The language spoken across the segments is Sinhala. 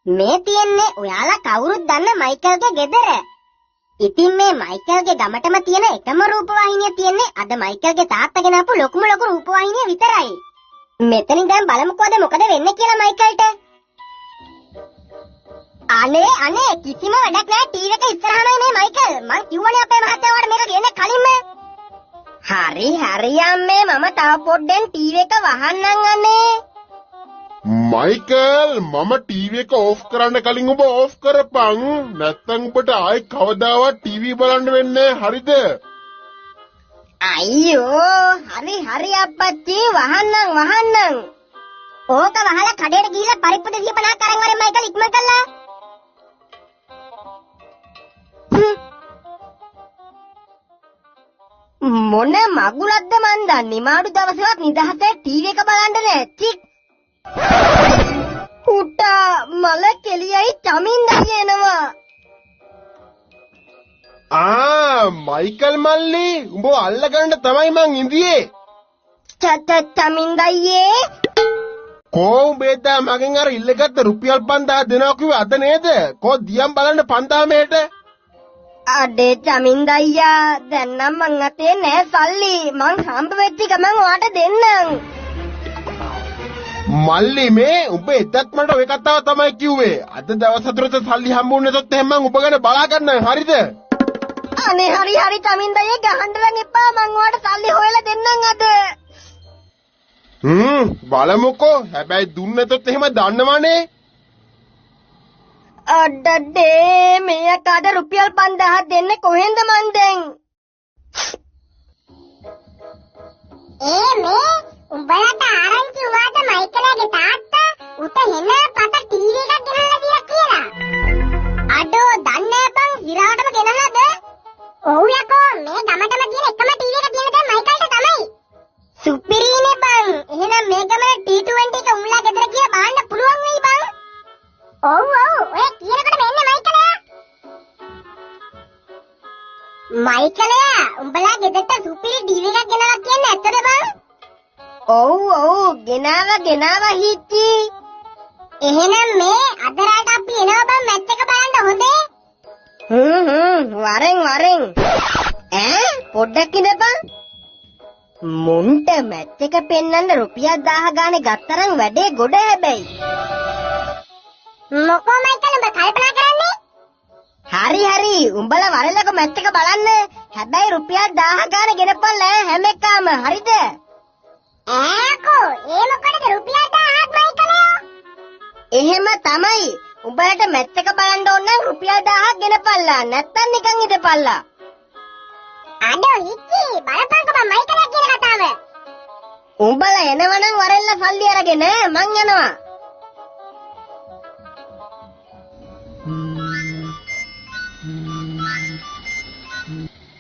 මේ තියන්නේ ඔයාලා කවුරුත් දන්න මයිකල්ගේ ගෙදර. ඉතින් මේ මයිකල්ගේ ගමටම තියෙන එකම රූපවාහිනිය තියන්නේ අද මයිකල්ගේ තාත්තා ගෙනාපු ලොකුම ලොකු රූපවාහිනිය විතරයි. මෙතනින් දැන් බලමුකෝද මොකද වෙන්නේ කියලා මයිකල්ට. අනේ කිසිම වැඩක් නැහැ ටීවී එක ඉස්සරහමයි මේ මයිකල්. මං කිව්වනේ අපේ මහත්තයා ඔයාලට මේක ගෙන්න කලින්ම. හරි අම්මේ මම තව පොඩ්ඩෙන් ටීවී එක වහන්නම් අනේ. මයිකල් මම ටීවී එක ඕෆ් කරන්න කලින් ඔබ ඕෆ් කරපන්. නැත්නම් ඔබට ආයි කවදාවත් ටීවී බලන්න වෙන්නේ හරිද? අයියෝ හරි අප්පච්චි වහන්නම්. ඕක වහලා කඩේට ගිහිල්ලා පරිප්පු 250ක් අරන් වරෙන් මයිකල් ඉක්මන් කළා. මොන මගුලක්ද මන් දන්නේ මාඩු දවසවත් නිදහසේ ටීවී එක බලන්න නැති. පුටා මල කෙලියයි චමින්දයි එනවා. මයිකල් මල්ලි උඹ අල්ලගන්න තමයි මං ඉඳියේ. චමින්දයියේ කෝ උඹේදා මගෙන් අර ඉල්ලගත්ත රුපියල් 5000 දෙනවා කිව්වේ අද නේද? කෝ දියම් බලන්න 5000 මේට. අඩේ චමින්දයියා දැන් නම් මං අතේ නෑ සල්ලි. මං හම්බ වෙච්ච ගමන් ඔයාට දෙන්නම්. මල්ලි මේ උඹ එතත් මට ඔය කතාව තමයි කිව්වේ. අද දවස් හතරට සල්ලි හම්බුනේ නැතොත් එහෙනම් මං උඹ ගැන බලා ගන්නම් හරිද? අනේ හරි චමින්දයියේ ගහන්න නම් එපා. මං ඔයාට සල්ලි හොයලා දෙන්නම් අද. බලමුකෝ. හැබැයි දුන්න නැතොත් එහෙම දන්නවනේ. අඩඩේ මේක අද රුපියල් 5000 දෙන්න කොහෙන්ද මන් දැන්? මේ උඹලට ආරංචි වුණාද මයිකලගේ තාත්තා උට හෙන පට ටීවී එකක් ගෙනල්ලා දීලා කියලා? අඩෝ දන්නේ බං ඉරාටම ගෙනහද? ඔව් යකෝ මේ ගමටම තියෙන එකම ටීවී එක තියෙන දැන් මයිකල්ට තමයි. සුපිරිනේ බං. එහෙනම් මේ ගමේ T20 එක උඹලා ගෙදර ගියා බලන්න පුළුවන් වෙයි බං. ඔව් ඔය කියනකොට මෙන්න මයිකලයා උඹලා ගෙදරට සුපිරි ටීවී එකක් ගෙනලා කියන්නේ ඇත්තද බං? ඔව් ගෙනාවා හිච්චි. එහෙනම් මේ අද රාට අපි එනවා බං මැච් එක බලන්න හොඳේ? වරෙන් පොඩ්ඩක් ඉඳපන්. මුන්ට මැච් එක පෙන්නන්න රුපියල් 1000 ගානේ ගත්තරන් වැඩේ ගොඩ හැබැයි. මොකෝ මයිකල් උඹ කල්පනා කරන්නේ? හරි උඹලා වරලක මැච් එක බලන්න. හැබැයි රුපියල් 1000 ගානේ ගෙනපල්ලා හැම එකම හරිද? ඒ මොකටද රුපියල් 1000ක් මයිකලෝ? එහෙම තමයි. උඹලට මැච් එක බලන්න ඕන නම් රුපියල් 1000ක් ගෙනපල්ලා. නැත්තම් නිකන් ඉඳපල්ලා. අඩෝ හිච්චි බලපංකෝ මම මයිකලයා කියන කතාව. උඹලා එනවනම් වරෙල්ල සල්ලි අරගෙන මං යනවා.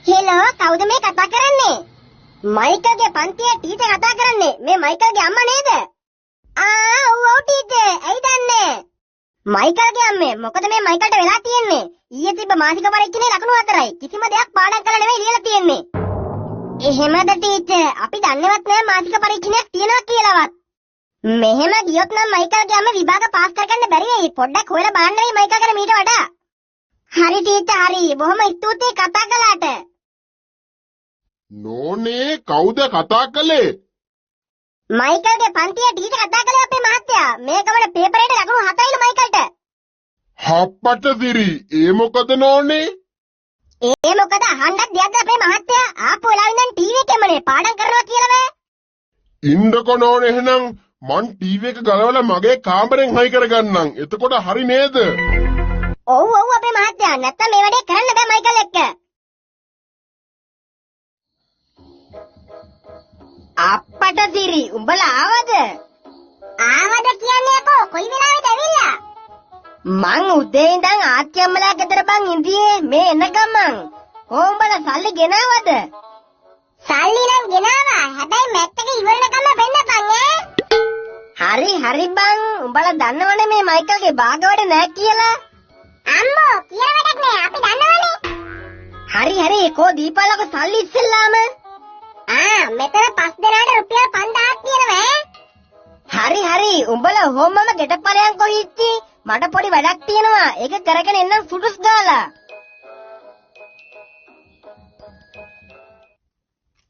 හෙලෝ කවුද මේ කතා කරන්නේ? මයිකල්ගේ පන්තියේ ටීචර් කතා කරන්නේ. මේ මයිකල්ගේ අම්මා නේද? ඔව් ටීචර්. ඇයි දන්නේ? මයිකල්ගේ අම්මේ මොකද මේ මයිකල්ට වෙලා තියෙන්නේ? ඊයේ තිබ්බ මාසික පරීක්ෂණේ ලකුණු 4යි. කිසිම දෙයක් පාඩම් කරලා නෙමෙයි ලියලා තියෙන්නේ. එහෙමද ටීචර්? අපි දන්නේවත් නෑ මාසික පරීක්ෂණයක් තියෙනවා කියලාවත්. මෙහෙම ගියොත් නම් මයිකල්ගේ අම්ම විභාග පාස් කරගන්න බැරි වෙයි. පොඩ්ඩක් හොයලා බලන්න වෙයි මයිකල් ගැන මීට වඩා. හරි ටීචර් හරි. බොහොම ස්තුතියි කතා කළාට. නෝනේ කවුද කතා කළේ? මයිකල්ගේ පන්තියේ ටීචර් කතා කළේ අපේ මහත්තයා. මේ ගමන පේපරේට ලකුණු 7යිලු මයිකල්ට. හප්පට දිරි. ඒ මොකද නෝනේ? ඒ මොකද අහන්නත් දෙයක්ද අපේ මහත්තයා? ආපු වෙලාවෙ ඉඳන් ටීවී එකෙමනේ පාඩම් කරනවා කියලා වේ. ඉන්නකො නෝනේ එහෙනම් මං ටීවී එක ගලවලා මගේ කාමරෙන් හයි කරගන්නම්. එතකොට හරි නේද? ඔව් අපේ මහත්තයා. නැත්තම් මේ වැඩේ කරන්න බෑ මයිකල් එක්ක. අප්පට දිරි උඹලා ආවද? ආවද කියන්නේ කොයි වෙලාවෙද ඇවිල්ලා? මං උදේ ඉඳන් ආච්චි අම්මලා ගෙදර බං ඉඳියේ මේ එන ගමන්. කොහොඹලා සල්ලි ගෙනාවද? සල්ලි නම් ගෙනාවා. හැබැයි මැච් එක ඉවරනකම් වෙන්නපන් ඈ. හරි බං. උඹලා දන්නවනේ මේ මයිකල්ගේ භාගවඩ නෑ කියලා. අම්මෝ කියලා වැඩක් නෑ. අපි දන්නවනේ. හරි කෝ දීපල්ලක සල්ලි ඉස්සෙල්ලාම. මෙතන 5 දෙනාට රුපියල් 5000ක් තියෙනවා ඈ. හරි උඹලා හොම්මම ගෙටපලයන් කොහිච්චි මට පොඩි වැඩක් තියෙනවා ඒක කරගෙන එන්නම් සුදුස් ගාලා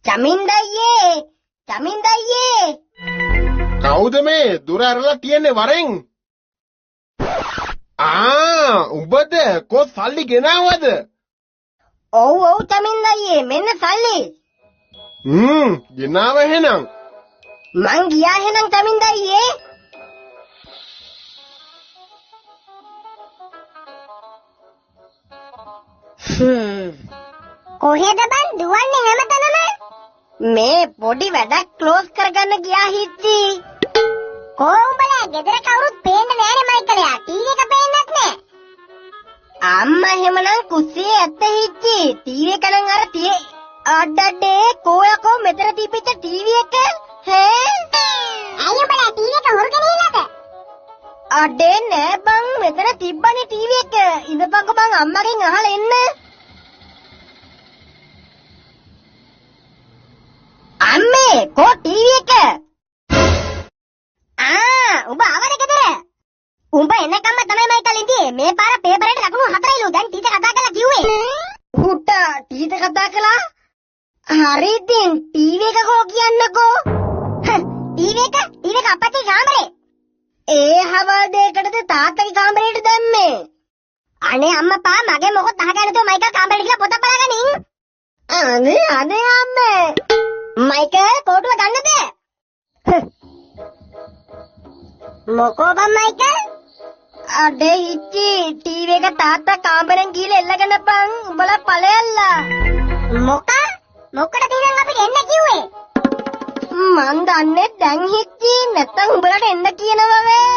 චමින්දයියේ කවුද මේ දුර ඇරලා තියන්නේ වරෙන්? උඹද කො සල්ලි ගෙනාවද? ඔව් චමින්දයියේ මෙන්න සල්ලි. ගෙනාව එහෙනම්. මං ගියා එහෙනම් චමින්දයියේ. කොහෙද බන් දුවන්නේ හැමතැනම? මේ පොඩි වැඩක් ක්ලෝස් කරගන්න ගියා හිටි. කොහොඹලා ගෙදර කවුරුත් පේන්නේ නෑනේ මයිකලයා. ටීවී එක පේන්නත් නෑ. අම්මා එහෙමනම් කුස්සියේ ඇත්ත හිටි. ටීවී එක නම් අර තියේ. අඩඩේ කොයකෝ මෙතන තිබිච්ච ටීවී එක? හේ? අයියෝබලා ටීවී එක හොරගෙන ඉන්නද? අඩේ නෑ බං මෙතන තිබ්බනේ ටීවී එක. ඉඳපන්කො බං අම්මගෙන් අහලා එන්න. අම්මේ කො ටීවී එක? උඹ ආවද ගෙදර? උඹ එනකම්ම තමයි මයිකල් ඉඳී මේ පාර පේපර් එකට ලකුණු 4යිලු. දැන් ටීචර් කතා කරලා කිව්වේ. හුට්ටා ටීචර් කතා කළා? හරි ඉතින් ටීවී එක කෝ කියන්නකෝ. ටීවී එක අපච්චි කාමරේ. ඒ හවල් දෙකටද තාත්තගේ කාමරේට දැම්මේ. අනේ අම්මපා මගේ මොකද අහගන්න තෝ මයිකල් කාමරේට ගිහලා පොත බලගනින්. අනේ අම්මේ. මයිකල් කෝටුව ගන්නද? මොකෝ බං මයිකල්? අඩේ ඉච්චි ටීවී එක තාත්තා කාමරෙන් ගිහලා එල්ලගෙන බං උඹලා ඵලයල්ලා. මොකද තියෙනන් අපිට එන්න කිව්වේ? මං දන්නේ දැන් හිච්චි නැත්තම් උඹලට එන්න කියනවා වේ.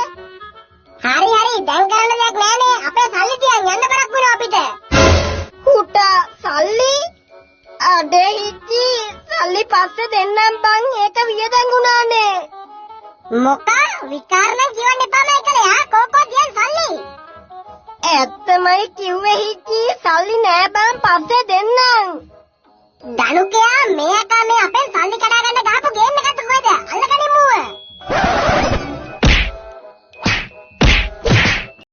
හරි දැන් කරන්න දෙයක් නෑනේ. අපේ සල්ලි තියන් යන්න බරක් වෙනවා අපිට. හුටා සල්ලි? අඩේ හිච්චි සල්ලි පස්සේ දෙන්නම් බං ඒක වියදම් වුණානේ. විකාරණ කියවන්න එපා මයිකලයා. කෝකෝ තියන් සල්ලි. ඇත්තමයි කිව්වේ හිච්චි සල්ලි නෑ බං පස්සේ දෙන්නම්.